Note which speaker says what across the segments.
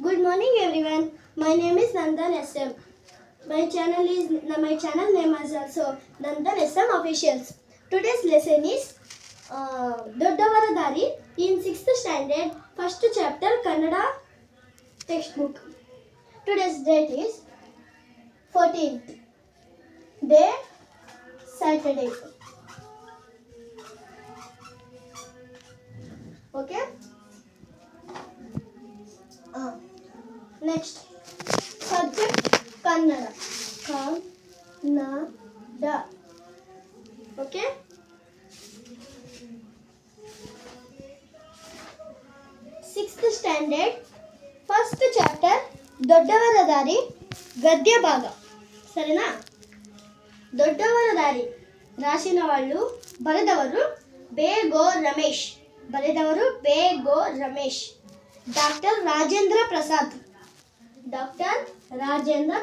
Speaker 1: Good morning everyone. My name is Nandan SM. My channel name is also Nandan SM Officials. Today's lesson is Doddavara Dari in 6th standard, 1st chapter Kannada textbook. Today's date is 14th day Saturday. Okay. Next subject Kannada. Kannada. Okay. Sixth standard, first chapter ದೊಡ್ಡವರ ದಾರಿ ಗದ್ಯ ಭಾಗ. ಸರಿನಾ? ದೊಡ್ಡವರ ದಾರಿ ರಾಶಿನವಳ್ಳು. ಬರೆದವರು ಬೇಗೋ Ramesh. Doctor Rajendra Prasad. Doctor Rajendra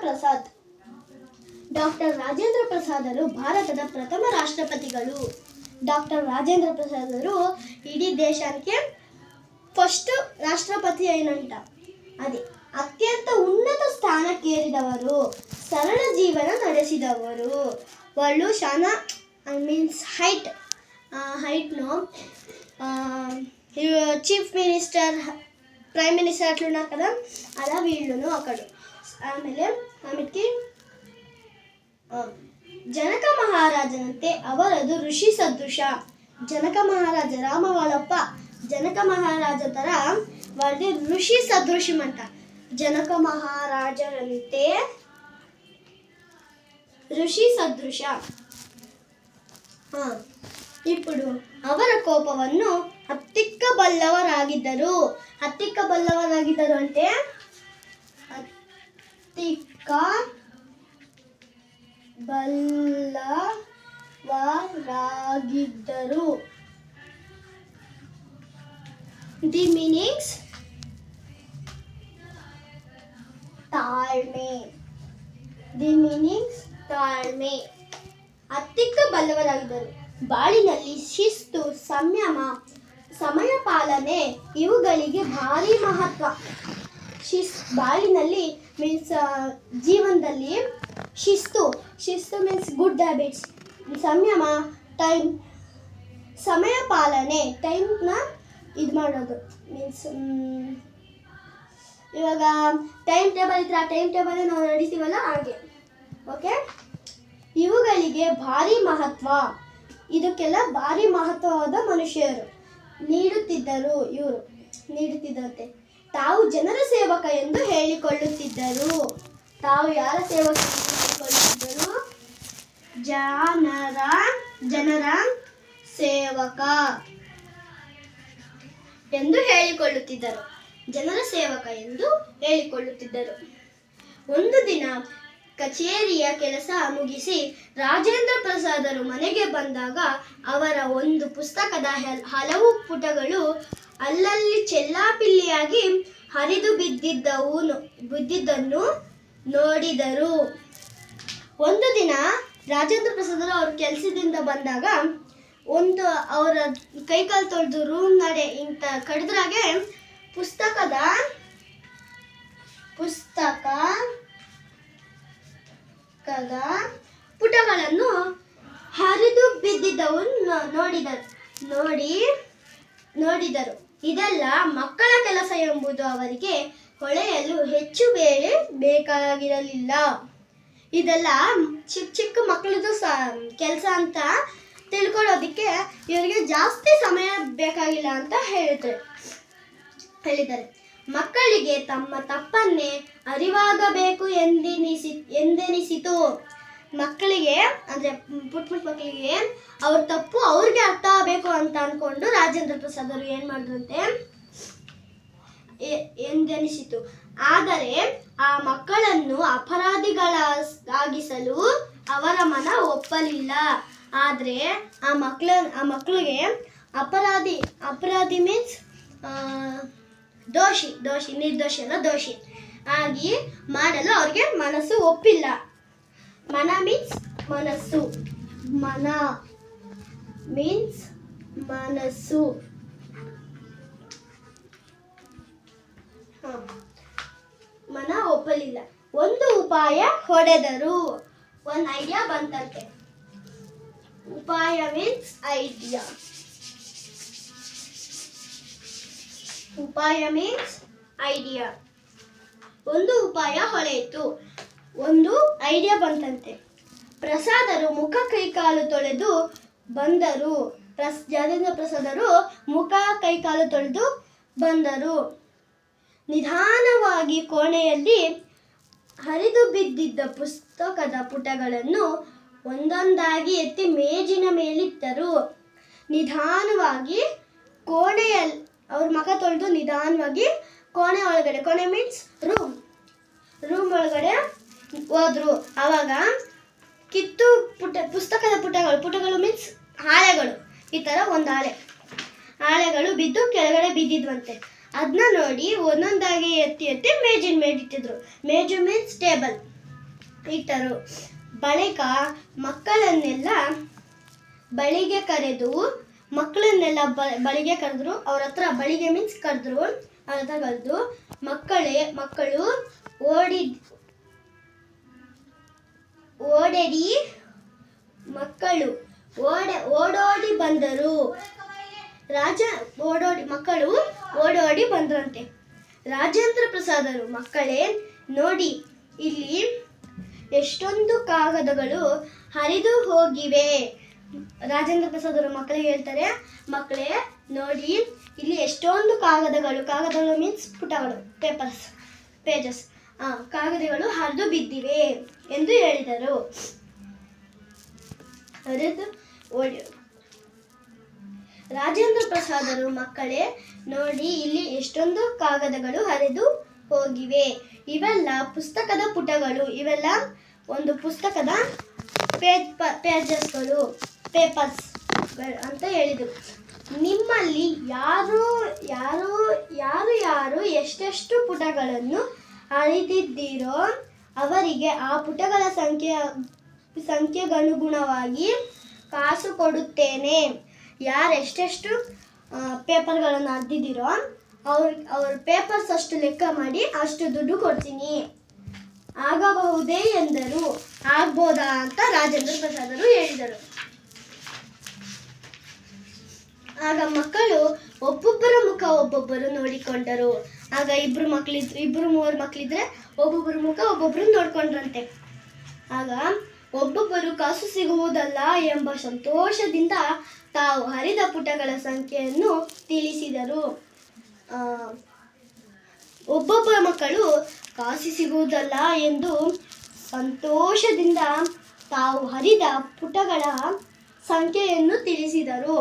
Speaker 1: ಪ್ರಸಾದರು ಭಾರತದ ಪ್ರಥಮ ರಾಷ್ಟ್ರಪತಿಗಳು. ಡಾಕ್ಟರ್ ರಾಜೇಂದ್ರ ಪ್ರಸಾದರು ಇಡೀ ದೇಶಕ್ಕೆ ಫಸ್ಟ್ ರಾಷ್ಟ್ರಪತಿ ಏನಂತ. ಅದೇ ಅತ್ಯಂತ ಉನ್ನತ ಸ್ಥಾನಕ್ಕೇರಿದವರು, ಸರಳ ಜೀವನ ನಡೆಸಿದವರು. వాళ్ళు చాలా ಮೀನ್ಸ್ హైట్ను చీఫ్ మినిస్టర్, ప్రైమ్ మినిస్టర్ అట్లున్నారు కదా, అలా వీళ్ళును అక్కడు. ಆಮೇಲೆ ಜನಕ ಮಹಾರಾಜನಂತೆ ಅವರದು ಋಷಿ ಸದೃಶ. ಜನಕ ಮಹಾರಾಜ ರಾಮವಾಳಪ್ಪ ಜನಕ ಮಹಾರಾಜ ಥರ వాళ్ళది ఋషి సదృశం అంట. ಜನಕ ಮಹಾರಾಜರಂತೆ ಋಷಿ ಸದೃಶ. ఇప్పుడు ಅವರ ಕೋಪವನ್ನು ಹತ್ತಿಕ್ಕಬಲ್ಲವರಾಗಿದ್ದರು అంటే ಹತ್ತಿಕ್ಕಬಲ್ಲವರಾಗಿದ್ದರು. ದಿ ಮೀನಿಂಗ್ಸ್ ತಾಳ್ಮೆ. ಹತ್ತಿಕ್ಕಬಲ್ಲವರಾಗಿದ್ದರು. ಬಾಳಿನಲ್ಲಿ ಶಿಸ್ತು, ಸಂಯಮ, ಸಮಯ ಪಾಲನೆ ಇವುಗಳಿಗೆ ಭಾರಿ ಮಹತ್ವ. ಬಾಳಿನಲ್ಲಿ ಮೀನ್ಸ್ ಜೀವನದಲ್ಲಿ ಶಿಸ್ತು ಮೀನ್ಸ್ ಗುಡ್ ಹ್ಯಾಬಿಟ್ಸ್, ಸಂಯಮ ಸಮಯ ಪಾಲನೆ, ಟೈಮ್ನ ಇದು ಮಾಡೋದು ಮೀನ್ಸ್ ಇವಾಗ ಟೈಮ್ ಟೇಬಲ್ ಇದ್ರೆ ಆ ಟೈಮ್ ಟೇಬಲ್ ನಾವು ನಡೆಸ್ತೀವಲ್ಲ ಹಾಗೆ. ಓಕೆ. ಇವುಗಳಿಗೆ ಭಾರಿ ಮಹತ್ವ, ಇದಕ್ಕೆಲ್ಲ ಭಾರಿ ಮಹತ್ವವಾದ ಮನುಷ್ಯರು ನೀಡುತ್ತಿದ್ದಂತೆ. ತಾವು ಜನರ ಸೇವಕ ಎಂದು ಹೇಳಿಕೊಳ್ಳುತ್ತಿದ್ದರು. ತಾವು ಯಾರ ಸೇವಕ ಎಂದು ಹೇಳಿಕೊಳ್ಳುತ್ತಿದ್ದರು? ಜನರ ಸೇವಕ ಎಂದು ಹೇಳಿಕೊಳ್ಳುತ್ತಿದ್ದರು. ಒಂದು ದಿನ ಕಚೇರಿಯ ಕೆಲಸ ಮುಗಿಸಿ ರಾಜೇಂದ್ರ ಪ್ರಸಾದರು ಮನೆಗೆ ಬಂದಾಗ ಅವರ ಒಂದು ಪುಸ್ತಕದ ಹಲವು ಪುಟಗಳು ಅಲ್ಲಲ್ಲಿ ಚೆಲ್ಲಾಪಿಲ್ಲಿಯಾಗಿ ಹರಿದು ಬಿದ್ದಿದ್ದನ್ನು ನೋಡಿದರು. ಒಂದು ದಿನ ರಾಜೇಂದ್ರ ಪ್ರಸಾದರು ಅವ್ರ ಕೆಲಸದಿಂದ ಬಂದಾಗ ಅವರ ಕೈಕಾಲು ತೊಳೆದು ರೂಮ್ ನಡೆ ಇಂತ ಕಡಿದ್ರಾಗೆ ಪುಸ್ತಕದ ಪುಟಗಳನ್ನು ಹರಿದು ಬಿದ್ದಿದ್ದವನ್ನು ನೋಡಿದರು. ಇದೆಲ್ಲ ಮಕ್ಕಳ ಕೆಲಸ ಎಂಬುದು ಅವರಿಗೆ ಹೊಳೆಯಲು ಹೆಚ್ಚು ಬೇಳೆ ಬೇಕಾಗಿರಲಿಲ್ಲ. ಇದೆಲ್ಲ ಚಿಕ್ಕ ಮಕ್ಕಳದು ಕೆಲಸ ಅಂತ ತಿಳ್ಕೊಳ್ಳೋದಿಕ್ಕೆ ಇವರಿಗೆ ಜಾಸ್ತಿ ಸಮಯ ಬೇಕಾಗಿಲ್ಲ ಅಂತ ಹೇಳಿದ್ದಾರೆ. ಮಕ್ಕಳಿಗೆ ತಮ್ಮ ತಪ್ಪನ್ನೇ ಅರಿವಾಗಬೇಕು ಎಂದೆನಿಸಿತು. ಮಕ್ಕಳಿಗೆ ಅಂದ್ರೆ ಪುಟ್ಟ ಮಕ್ಕಳಿಗೆ ಅವ್ರ ತಪ್ಪು ಅವ್ರಿಗೆ ಅರ್ಥ ಆಗಬೇಕು ಅಂತ ಅನ್ಕೊಂಡು ರಾಜೇಂದ್ರ ಪ್ರಸಾದ್ ಅವರು ಏನ್ ಮಾಡಿದ್ರಂತೆ ಎಂದೆನಿಸಿತು. ಆದರೆ ಆ ಮಕ್ಕಳನ್ನು ಅಪರಾಧಿಗಳಾಗಿಸಲು ಅವರ ಮನ ಒಪ್ಪಲಿಲ್ಲ. ಆದ್ರೆ ಆ ಮಕ್ಕಳಿಗೆ ಅಪರಾಧಿ ಮೀನ್ಸ್ ನಿರ್ದೋಷಿ ಆಗಿ ಮಾಡಲು ಅವ್ರಿಗೆ ಮನಸ್ಸು ಒಪ್ಪಿಲ್ಲ. ಮನ ಮೀನ್ಸ್ ಮನಸ್ಸು. ಒಪ್ಪಲಿಲ್ಲ. ಒಂದು ಉಪಾಯ ಹೊಡೆದರು. ಒಂದು ಐಡಿಯಾ ಬಂತಂತೆ. ಉಪಾಯ ಮೀನ್ಸ್ ಐಡಿಯಾ. ಉಪಾಯ ಮೀನ್ಸ್ ಐಡಿಯಾ. ಒಂದು ಉಪಾಯ ಹೊಳೆಯಿತು. ಒಂದು ಐಡಿಯಾ ಬಂತಂತೆ. ಪ್ರಸಾದರು ಮುಖ ಕೈಕಾಲು ತೊಳೆದು ಬಂದರು. ರಾಜೇಂದ್ರ ಪ್ರಸಾದರು ಮುಖ ಕೈಕಾಲು ತೊಳೆದು ಬಂದರು. ನಿಧಾನವಾಗಿ ಕೋಣೆಯಲ್ಲಿ ಹರಿದು ಬಿದ್ದಿದ್ದ ಪುಸ್ತಕದ ಪುಟಗಳನ್ನು ಒಂದೊಂದಾಗಿ ಎತ್ತಿ ಮೇಜಿನ ಮೇಲಿಟ್ಟರು. ನಿಧಾನವಾಗಿ ಕೋಣೆಯಲ್ಲಿ ಅವ್ರ ಮುಖ ತೊಳೆದು ನಿಧಾನವಾಗಿ ಕೋಣೆ ಒಳಗಡೆ, ಕೋಣೆ ಮೀನ್ಸ್ ರೂಮ್ ಒಳಗಡೆ ಹೋದ್ರು. ಆವಾಗ ಕಿತ್ತು ಪುಸ್ತಕದ ಪುಟಗಳು ಮೀನ್ಸ್ ಹಾಳೆಗಳು, ಈ ಥರ ಒಂದು ಹಾಳೆಗಳು ಬಿದ್ದು ಕೆಳಗಡೆ ಬಿದ್ದಿದ್ವಂತೆ. ಅದನ್ನ ನೋಡಿ ಒಂದೊಂದಾಗಿ ಎತ್ತಿ ಮೇಜಿನ ಮೇಲಿಟ್ಟಿದ್ರು. ಮೇಜು ಮೀನ್ಸ್ ಟೇಬಲ್ ಇಟ್ಟರು. ಬಳಿಕ ಮಕ್ಕಳನ್ನೆಲ್ಲ ಬಳಿಗೆ ಕರೆದು ಅವ್ರ ಹತ್ರ ಬಳಿಗೆ ಮೀನ್ಸ್ ಕರೆದ್ರು. ಅವ್ರ ಹತ್ರ ಕರೆದು ಮಕ್ಕಳು ಓಡೋಡಿ ಬಂದರು. ಮಕ್ಕಳು ಓಡೋಡಿ ಬಂದ್ರಂತೆ. ರಾಜೇಂದ್ರ ಪ್ರಸಾದರು, ಮಕ್ಕಳೇ ನೋಡಿ, ಇಲ್ಲಿ ಎಷ್ಟೊಂದು ಕಾಗದಗಳು ಹರಿದು ಹೋಗಿವೆ. ರಾಜೇಂದ್ರ ಪ್ರಸಾದರು ಮಕ್ಕಳಿಗೆ ಹೇಳ್ತಾರೆ, ಮಕ್ಕಳೇ ನೋಡಿ, ಇಲ್ಲಿ ಎಷ್ಟೊಂದು ಕಾಗದಗಳು ಮೀನ್ಸ್ ಪುಟಗಳು, ಪೇಜಸ್, ಕಾಗದಗಳು ಹರಿದು ಬಿದ್ದಿವೆ ಎಂದು ಹೇಳಿದರು. ರಾಜೇಂದ್ರ ಪ್ರಸಾದರು, ಮಕ್ಕಳೇ ನೋಡಿ, ಇಲ್ಲಿ ಎಷ್ಟೊಂದು ಕಾಗದಗಳು ಹರಿದು ಹೋಗಿವೆ. ಇವೆಲ್ಲ ಪುಸ್ತಕದ ಪುಟಗಳು. ಇವೆಲ್ಲ ಒಂದು ಪುಸ್ತಕದ ಪೇಜಸ್ಗಳು, ಪೇಪರ್ಸ್ ಅಂತ ಹೇಳಿದರು. ನಿಮ್ಮಲ್ಲಿ ಯಾರು ಎಷ್ಟೆಷ್ಟು ಪುಟಗಳನ್ನು ಹರಿದಿದ್ದೀರೋ ಅವರಿಗೆ ಆ ಪುಟಗಳ ಸಂಖ್ಯೆಗನುಗುಣವಾಗಿ ಕಾಸು ಕೊಡುತ್ತೇನೆ. ಯಾರೆಷ್ಟೆಷ್ಟು ಪೇಪರ್ಗಳನ್ನು ಹರಿದಿದ್ದೀರೋ ಅವ್ರ ಪೇಪರ್ಸ್ ಅಷ್ಟು ಲೆಕ್ಕ ಮಾಡಿ ಅಷ್ಟು ದುಡ್ಡು ಕೊಡ್ತೀನಿ. ಆಗಬಹುದೇ ಎಂದರು. ಆಗ್ಬೋದಾ ಅಂತ ರಾಜೇಂದ್ರ ಪ್ರಸಾದರು ಹೇಳಿದರು. ಆಗ ಮಕ್ಕಳು ಒಬ್ಬೊಬ್ಬರ ಮುಖ ಒಬ್ಬೊಬ್ಬರು ನೋಡಿಕೊಂಡರು. ಆಗ ಇಬ್ರು ಮೂವರು ಮಕ್ಕಳಿದ್ರೆ ಒಬ್ಬೊಬ್ಬರ ಮುಖ ಒಬ್ಬೊಬ್ಬರು ನೋಡ್ಕೊಂಡ್ರಂತೆ. ಆಗ ಒಬ್ಬೊಬ್ಬರು ಕಾಸು ಸಿಗುವುದಲ್ಲ ಎಂಬ ಸಂತೋಷದಿಂದ ತಾವು ಹರಿದ ಪುಟಗಳ ಸಂಖ್ಯೆಯನ್ನು ತಿಳಿಸಿದರು. ಒಬ್ಬೊಬ್ಬರ ಮಕ್ಕಳು ಕಾಸು ಸಿಗುವುದಲ್ಲ ಎಂದು ಸಂತೋಷದಿಂದ ತಾವು ಹರಿದ ಪುಟಗಳ ಸಂಖ್ಯೆಯನ್ನು ತಿಳಿಸಿದರು.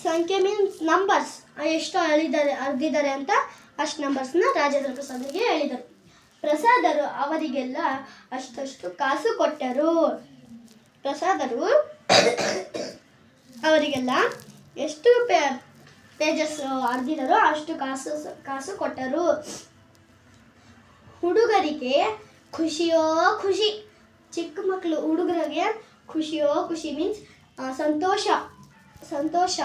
Speaker 1: ಸಂಖ್ಯೆ ಮೀನ್ಸ್ ನಂಬರ್ಸ್, ಎಷ್ಟು ಹರಿದಿದ್ದಾರೆ ಅಂತ ಅಷ್ಟು ನಂಬರ್ಸ್ನ ರಾಜೇಂದ್ರ ಪ್ರಸಾದರಿಗೆ ಹೇಳಿದರು. ಪ್ರಸಾದರು ಅವರಿಗೆಲ್ಲ ಅಷ್ಟಷ್ಟು ಕಾಸು ಕೊಟ್ಟರು. ಪ್ರಸಾದರು ಅವರಿಗೆಲ್ಲ ಎಷ್ಟು ಪೇಜಸ್ ಹರಿದಿದ್ದಾರೋ ಅಷ್ಟು ಕಾಸು ಕೊಟ್ಟರು. ಹುಡುಗರಿಗೆ ಖುಷಿಯೋ ಖುಷಿ. ಚಿಕ್ಕ ಮಕ್ಕಳು ಹುಡುಗರಿಗೆ ಖುಷಿಯೋ ಖುಷಿ ಮೀನ್ಸ್ ಸಂತೋಷ.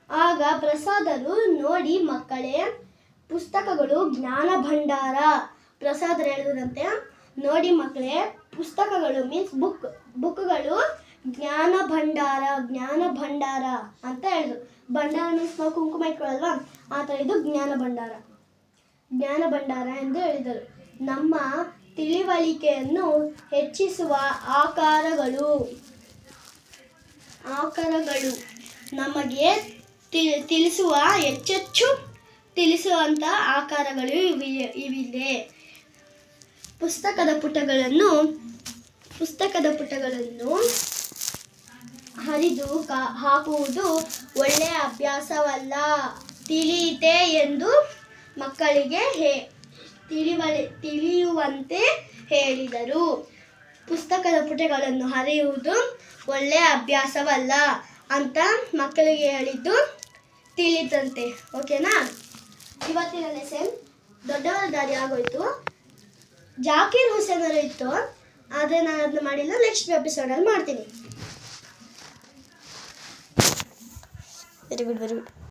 Speaker 1: ಆಗ ಪ್ರಸಾದರು, ನೋಡಿ ಮಕ್ಕಳೇ, ಪುಸ್ತಕಗಳು ಜ್ಞಾನ ಭಂಡಾರ. ಪ್ರಸಾದರು ಹೇಳಿದಂತೆ, ನೋಡಿ ಮಕ್ಕಳೇ, ಪುಸ್ತಕಗಳು ಮೀನ್ಸ್ ಬುಕ್ಗಳು ಜ್ಞಾನ ಭಂಡಾರ ಅಂತ ಹೇಳಿದ್ರು. ಭಂಡಾರ ಮೀನ್ಸ್ ನಾವು ಕುಂಕುಮ ಇಟ್ಕೊಳ್ಳಲ್ವಾ, ಆ ಥರ ಇದು ಜ್ಞಾನ ಭಂಡಾರ ಎಂದು ಹೇಳಿದರು. ನಮ್ಮ ತಿಳಿವಳಿಕೆಯನ್ನು ಹೆಚ್ಚಿಸುವ ಆಕಾರಗಳು ನಮಗೆ ಹೆಚ್ಚೆಚ್ಚು ತಿಳಿಸುವಂಥ ಆಕಾರಗಳು ಇವಿದೆ. ಪುಸ್ತಕದ ಪುಟಗಳನ್ನು ಹರಿದು ಹಾಕುವುದು ಒಳ್ಳೆಯ ಅಭ್ಯಾಸವಲ್ಲ. ತಿಳಿಯಿತೆ ಎಂದು ಮಕ್ಕಳಿಗೆ ತಿಳಿಯುವಂತೆ ಹೇಳಿದರು. ಪುಸ್ತಕದ ಪುಟಗಳನ್ನು ಹರಿಯುವುದು ಒಳ್ಳೆಯ ಅಭ್ಯಾಸವಲ್ಲ ಅಂತ ಮಕ್ಕಳಿಗೆ ಹೇಳಿದ್ದು ತಿಳಿದಂತೆ. ಓಕೆನಾ? ಇವತ್ತಿನ ಲೆಸನ್ ದೊಡ್ಡವರ ದಾರಿ ಆಗೋಯ್ತು. ಜಾಕೀರ್ ಹುಸೇನ್ ಅವರು ಇತ್ತು, ಆದರೆ ನಾನು ಅದನ್ನ ಮಾಡಿಲ್ಲ. ನೆಕ್ಸ್ಟ್ ಎಪಿಸೋಡಲ್ಲಿ ಮಾಡ್ತೀನಿ. Very good.